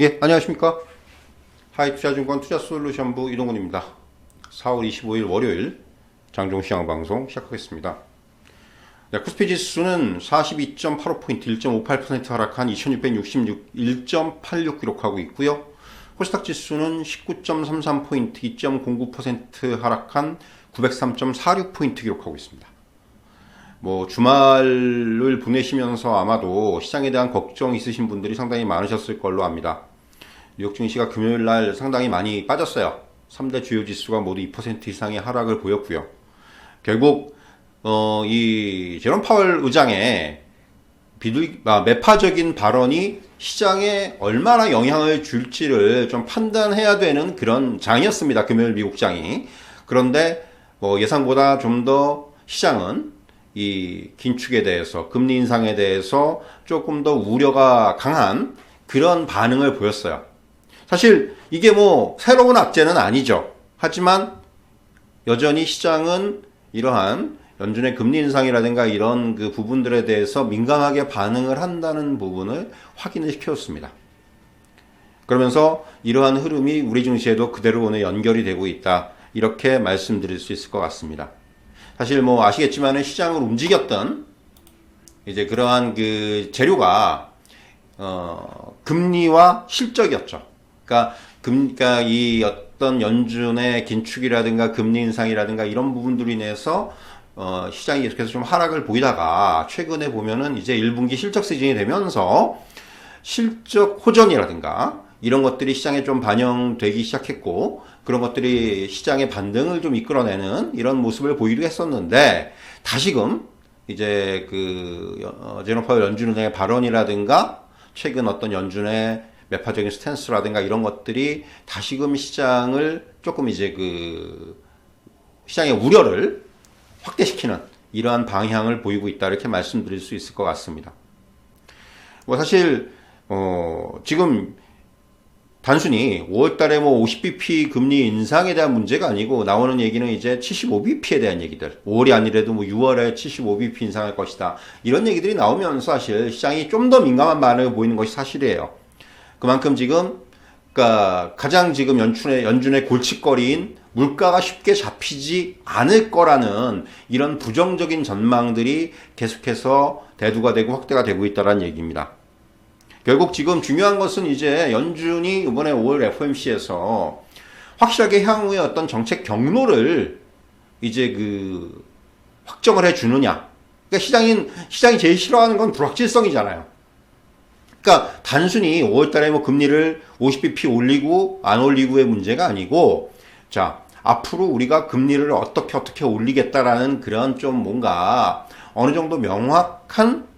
예, 안녕하십니까. 하이투자증권 투자솔루션부 이동훈입니다. 4월 25일 월요일 장종시장 방송 시작하겠습니다. 네, 코스피 지수는 42.85포인트 1.58% 하락한 2666 1.86 기록하고 있고요. 코스닥 지수는 19.33포인트 2.09% 하락한 903.46포인트 기록하고 있습니다. 주말을 보내시면서 아마도 시장에 대한 걱정 있으신 분들이 상당히 많으셨을 걸로 압니다. 뉴욕 증시가 금요일 날 상당히 많이 빠졌어요. 3대 주요 지수가 모두 2% 이상의 하락을 보였고요. 결국 이 제롬 파월 의장의 매파적인 발언이 시장에 얼마나 영향을 줄지를 좀 판단해야 되는 그런 장이었습니다. 금요일 미국장이. 그런데 예상보다 좀 더 시장은 이 긴축에 대해서, 금리 인상에 대해서 조금 더 우려가 강한 그런 반응을 보였어요. 사실 이게 새로운 악재는 아니죠. 하지만 여전히 시장은 이러한 연준의 금리 인상이라든가 이런 그 부분들에 대해서 민감하게 반응을 한다는 부분을 확인을 시켰습니다. 그러면서 이러한 흐름이 우리 증시에도 그대로 오늘 연결이 되고 있다. 이렇게 말씀드릴 수 있을 것 같습니다. 사실 아시겠지만은 시장을 움직였던 이제 그러한 그 재료가 금리와 실적이었죠. 그러니까 이 어떤 연준의 긴축이라든가 금리 인상이라든가 이런 부분들로 인해서 시장이 계속해서 좀 하락을 보이다가 최근에 보면은 이제 1분기 실적 시즌이 되면서 실적 호전이라든가 이런 것들이 시장에 좀 반영되기 시작했고, 그런 것들이 시장의 반등을 좀 이끌어내는 이런 모습을 보이기도 했었는데, 다시금 이제 제롬 파월 연준 의장의 발언이라든가 최근 어떤 연준의 매파적인 스탠스라든가 이런 것들이 다시금 시장을 조금 이제 시장의 우려를 확대시키는 이러한 방향을 보이고 있다, 이렇게 말씀드릴 수 있을 것 같습니다. 사실 지금 단순히 5월달에 50bp 금리 인상에 대한 문제가 아니고, 나오는 얘기는 이제 75bp에 대한 얘기들, 5월이 아니래도 6월에 75bp 인상할 것이다, 이런 얘기들이 나오면서 사실 시장이 좀 더 민감한 반응을 보이는 것이 사실이에요. 그만큼 지금 가장 지금 연준의 골칫거리인 물가가 쉽게 잡히지 않을 거라는 이런 부정적인 전망들이 계속해서 대두가 되고 확대가 되고 있다는 얘기입니다. 결국 지금 중요한 것은 이제 연준이 이번에 5월 FOMC에서 확실하게 향후의 어떤 정책 경로를 이제 확정을 해 주느냐. 그러니까 시장이 제일 싫어하는 건 불확실성이잖아요. 그러니까 단순히 5월달에 금리를 50bp 올리고 안 올리고의 문제가 아니고, 자, 앞으로 우리가 금리를 어떻게 올리겠다라는 그런 좀 뭔가 어느 정도 명확한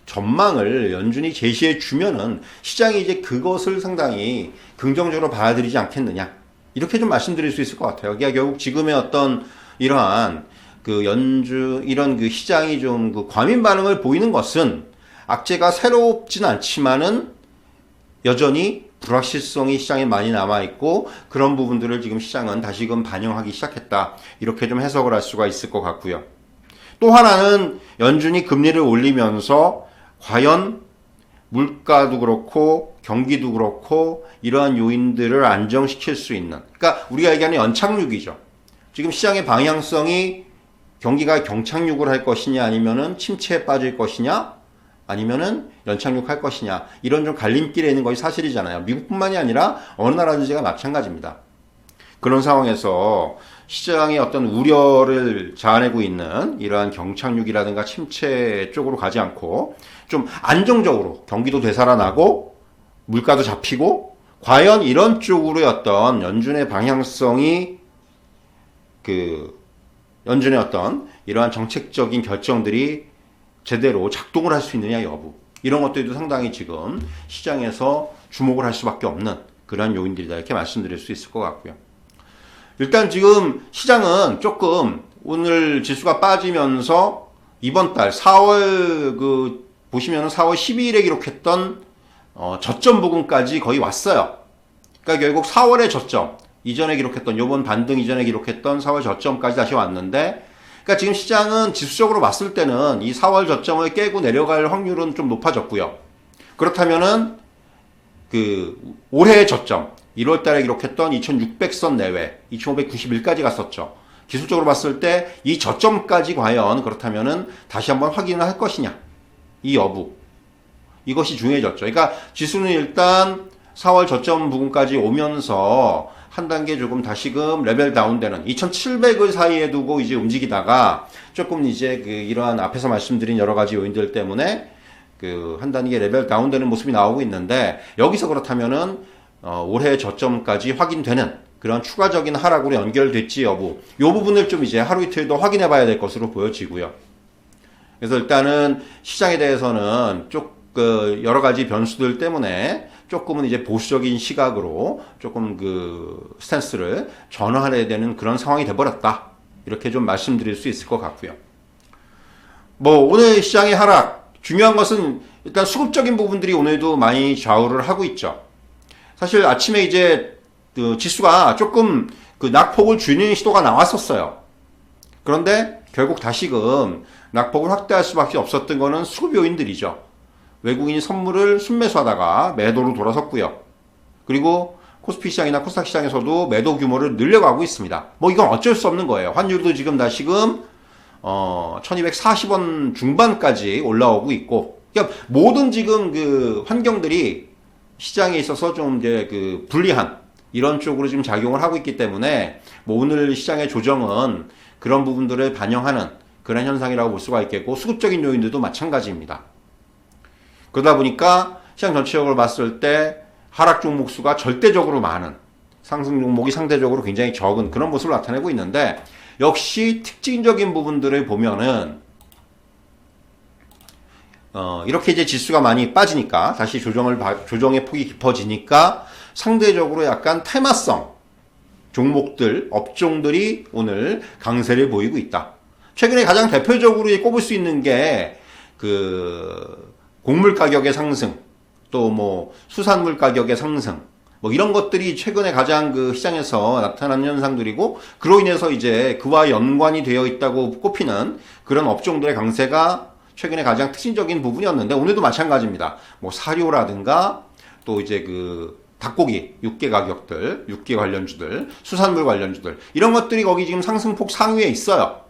전망을 연준이 제시해 주면은 시장이 이제 그것을 상당히 긍정적으로 받아들이지 않겠느냐, 이렇게 좀 말씀드릴 수 있을 것 같아요. 그러니까 결국 지금의 어떤 이러한 이런 시장이 좀 과민 반응을 보이는 것은 악재가 새롭진 않지만은 여전히 불확실성이 시장에 많이 남아있고, 그런 부분들을 지금 시장은 다시금 반영하기 시작했다, 이렇게 좀 해석을 할 수가 있을 것 같고요. 또 하나는 연준이 금리를 올리면서 과연 물가도 그렇고 경기도 그렇고 이러한 요인들을 안정시킬 수 있는, 그러니까 우리가 얘기하는 연착륙이죠. 지금 시장의 방향성이 경기가 경착륙을 할 것이냐, 아니면은 침체에 빠질 것이냐, 아니면은 연착륙할 것이냐, 이런 좀 갈림길에 있는 것이 사실이잖아요. 미국뿐만이 아니라 어느 나라든지가 마찬가지입니다. 그런 상황에서 시장의 어떤 우려를 자아내고 있는 이러한 경착륙이라든가 침체 쪽으로 가지 않고 좀 안정적으로 경기도 되살아나고 물가도 잡히고, 과연 이런 쪽으로의 어떤 연준의 방향성이 연준의 어떤 이러한 정책적인 결정들이 제대로 작동을 할 수 있느냐 여부, 이런 것들도 상당히 지금 시장에서 주목을 할 수밖에 없는 그런 요인들이다, 이렇게 말씀드릴 수 있을 것 같고요. 일단 지금 시장은 조금 오늘 지수가 빠지면서 이번 달 4월 보시면은 4월 12일에 기록했던 저점 부근까지 거의 왔어요. 그러니까 결국 4월의 저점, 이전에 기록했던, 요번 반등 이전에 기록했던 4월 저점까지 다시 왔는데, 그러니까 지금 시장은 지수적으로 봤을 때는 이 4월 저점을 깨고 내려갈 확률은 좀 높아졌고요. 그렇다면은 그 올해의 저점 1월 달에 기록했던 2600선 내외 2591까지 갔었죠. 기술적으로 봤을 때 이 저점까지 과연 그렇다면은 다시 한번 확인을 할 것이냐, 이 여부, 이것이 중요해졌죠. 그러니까 지수는 일단 4월 저점 부분까지 오면서 한 단계 조금 다시금 레벨 다운되는 2700을 사이에 두고 이제 움직이다가 조금 이제 그 이러한 앞에서 말씀드린 여러 가지 요인들 때문에 그 한 단계 레벨 다운되는 모습이 나오고 있는데, 여기서 그렇다면은 올해 저점까지 확인되는 그런 추가적인 하락으로 연결될지 여부, 이 부분을 좀 이제 하루 이틀 더 확인해 봐야 될 것으로 보여지고요. 그래서 일단은 시장에 대해서는 여러 가지 변수들 때문에 조금은 이제 보수적인 시각으로 조금 그 스탠스를 전환해야 되는 그런 상황이 돼버렸다, 이렇게 좀 말씀드릴 수 있을 것 같고요. 뭐 오늘 시장의 하락, 중요한 것은 일단 수급적인 부분들이 오늘도 많이 좌우를 하고 있죠. 사실 아침에 이제 그 지수가 조금 그 낙폭을 줄이는 시도가 나왔었어요. 그런데 결국 다시금 낙폭을 확대할 수밖에 없었던 거는 수급 요인들이죠. 외국인이 선물을 순매수하다가 매도로 돌아섰고요. 그리고 코스피 시장이나 코스닥 시장에서도 매도 규모를 늘려가고 있습니다. 뭐 이건 어쩔 수 없는 거예요. 환율도 지금 다시금 1240원 중반까지 올라오고 있고, 그러니까 모든 지금 그 환경들이 시장에 있어서 좀 이제 그 불리한 이런 쪽으로 지금 작용을 하고 있기 때문에 뭐 오늘 시장의 조정은 그런 부분들을 반영하는 그런 현상이라고 볼 수가 있겠고, 수급적인 요인들도 마찬가지입니다. 그러다 보니까 시장 전체적으로 봤을 때 하락 종목 수가 절대적으로 많은, 상승 종목이 상대적으로 굉장히 적은 그런 모습을 나타내고 있는데, 역시 특징적인 부분들을 보면은 이렇게 이제 지수가 많이 빠지니까 다시 조정의 폭이 깊어지니까 상대적으로 약간 테마성 종목들, 업종들이 오늘 강세를 보이고 있다. 최근에 가장 대표적으로 꼽을 수 있는 게 그 곡물 가격의 상승, 또 뭐 수산물 가격의 상승, 뭐 이런 것들이 최근에 가장 그 시장에서 나타나는 현상들이고, 그로 인해서 이제 그와 연관이 되어 있다고 꼽히는 그런 업종들의 강세가 최근에 가장 특징적인 부분이었는데, 오늘도 마찬가지입니다. 뭐 사료라든가 또 이제 그 닭고기, 육개 가격들, 육개 관련주들, 수산물 관련주들, 이런 것들이 거기 지금 상승폭 상위에 있어요.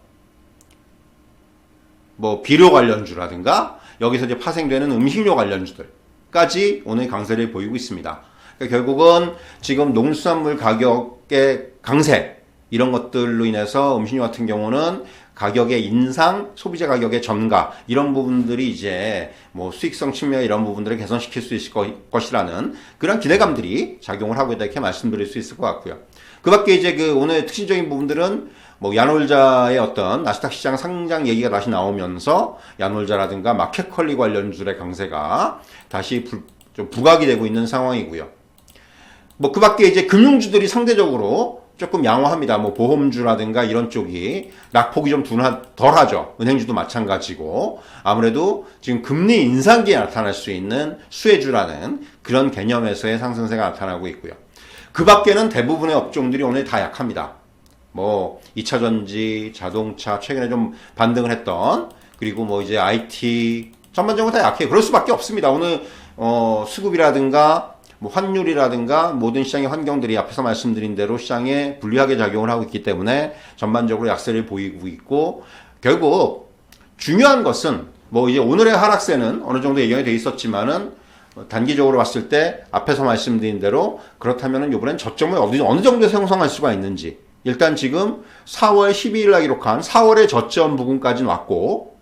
뭐 비료 관련주라든가 여기서 이제 파생되는 음식료 관련주들까지 오늘 강세를 보이고 있습니다. 그러니까 결국은 지금 농수산물 가격의 강세, 이런 것들로 인해서 음식료 같은 경우는 가격의 인상, 소비자 가격의 전가, 이런 부분들이 이제 뭐 수익성 측면 이런 부분들을 개선시킬 수 있을 것이라는 그런 기대감들이 작용을 하고 있다, 이렇게 말씀드릴 수 있을 것 같고요. 그 밖에 이제 그 오늘 특징적인 부분들은 뭐 야놀자의 어떤 나스닥 시장 상장 얘기가 다시 나오면서 야놀자라든가 마켓컬리 관련주들의 강세가 다시 좀 부각이 되고 있는 상황이고요. 뭐 그 밖에 이제 금융주들이 상대적으로 조금 양호합니다. 뭐 보험주라든가 이런 쪽이 낙폭이 좀 덜하죠. 은행주도 마찬가지고, 아무래도 지금 금리 인상기에 나타날 수 있는 수혜주라는 그런 개념에서의 상승세가 나타나고 있고요. 그 밖에는 대부분의 업종들이 오늘 다 약합니다. 뭐 2차전지, 자동차 최근에 좀 반등을 했던, 그리고 뭐 이제 IT 전반적으로 다 약해요. 그럴 수밖에 없습니다. 오늘 수급이라든가 뭐 환율이라든가 모든 시장의 환경들이 앞에서 말씀드린 대로 시장에 불리하게 작용을 하고 있기 때문에 전반적으로 약세를 보이고 있고, 결국 중요한 것은 뭐 이제 오늘의 하락세는 어느 정도 예견이 돼 있었지만은 단기적으로 봤을 때 앞에서 말씀드린 대로 그렇다면은 이번엔 저점을 어느 정도에서 형성할 수가 있는지, 일단 지금 4월 12일 날 기록한 4월의 저점 부근까지는 왔고,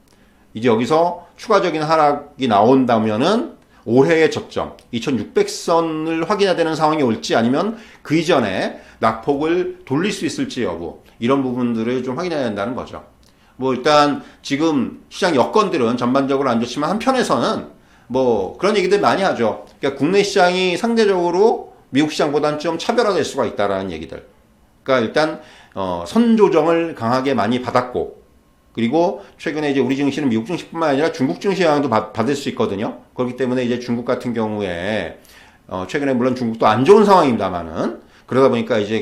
이제 여기서 추가적인 하락이 나온다면은 올해의 저점 2600선을 확인해야 되는 상황이 올지, 아니면 그 이전에 낙폭을 돌릴 수 있을지 여부, 이런 부분들을 좀 확인해야 된다는 거죠. 뭐 일단 지금 시장 여건들은 전반적으로 안 좋지만 한편에서는 뭐 그런 얘기들 많이 하죠. 그러니까 국내 시장이 상대적으로 미국 시장보다는 좀 차별화될 수가 있다라는 얘기들. 그러니까 일단 선조정을 강하게 많이 받았고, 그리고 최근에 이제 우리 증시는 미국 증시뿐만 아니라 중국 증시 영향도 받을 수 있거든요. 그렇기 때문에 이제 중국 같은 경우에 최근에 물론 중국도 안 좋은 상황입니다만은, 그러다 보니까 이제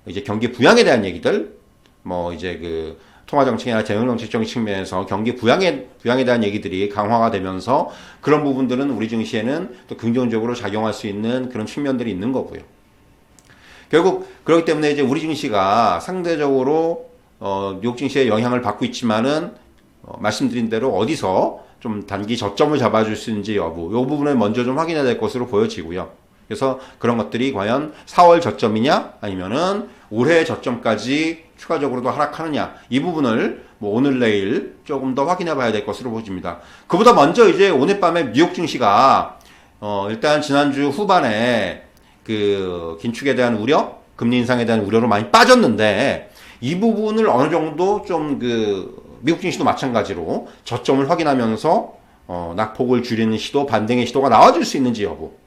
이제 경기 부양에 대한 얘기들, 뭐 이제 통화정책이나 대응정책적인 측면에서 경기 부양에 대한 얘기들이 강화가 되면서 그런 부분들은 우리 증시에는 또 긍정적으로 작용할 수 있는 그런 측면들이 있는 거고요. 결국 그렇기 때문에 이제 우리 증시가 상대적으로 뉴욕 증시에 영향을 받고 있지만은 말씀드린 대로 어디서 좀 단기 저점을 잡아줄 수 있는지 여부, 이 부분을 먼저 좀 확인해야 될 것으로 보여지고요. 그래서 그런 것들이 과연 4월 저점이냐 아니면은 올해 저점까지 추가적으로도 하락하느냐, 이 부분을 뭐 오늘 내일 조금 더 확인해 봐야 될 것으로 보여집니다. 그보다 먼저 이제 오늘 밤에 뉴욕 증시가 일단 지난주 후반에 그 긴축에 대한 우려, 금리 인상에 대한 우려로 많이 빠졌는데 이 부분을 어느 정도 좀 미국 증시도 마찬가지로 저점을 확인하면서 낙폭을 줄이는 시도, 반등의 시도가 나와줄 수 있는지 여부.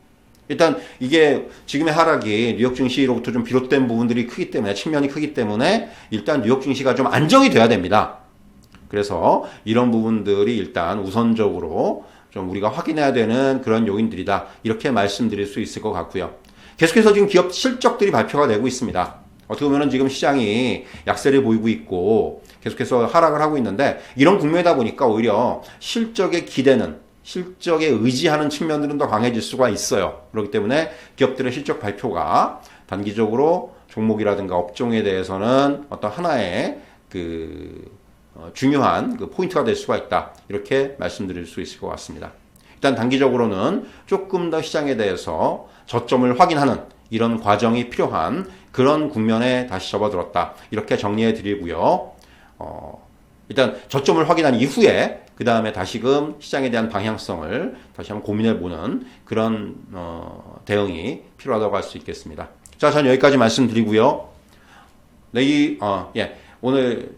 일단 이게 지금의 하락이 뉴욕 증시로부터 좀 비롯된 부분들이 크기 때문에, 측면이 크기 때문에 일단 뉴욕 증시가 좀 안정이 돼야 됩니다. 그래서 이런 부분들이 일단 우선적으로 좀 우리가 확인해야 되는 그런 요인들이다, 이렇게 말씀드릴 수 있을 것 같고요. 계속해서 지금 기업 실적들이 발표가 되고 있습니다. 어떻게 보면 지금 시장이 약세를 보이고 있고 계속해서 하락을 하고 있는데, 이런 국면이다 보니까 오히려 실적에 기대는, 실적에 의지하는 측면들은 더 강해질 수가 있어요. 그렇기 때문에 기업들의 실적 발표가 단기적으로 종목이라든가 업종에 대해서는 어떤 하나의 중요한 포인트가 될 수가 있다, 이렇게 말씀드릴 수 있을 것 같습니다. 일단 단기적으로는 조금 더 시장에 대해서 저점을 확인하는 이런 과정이 필요한 그런 국면에 다시 접어들었다, 이렇게 정리해 드리고요. 일단 저점을 확인한 이후에 그 다음에 다시금 시장에 대한 방향성을 다시 한번 고민해보는 그런 대응이 필요하다고 할 수 있겠습니다. 자, 저는 여기까지 말씀드리고요. 오늘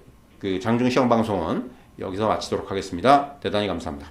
장중 시험 방송은 여기서 마치도록 하겠습니다. 대단히 감사합니다.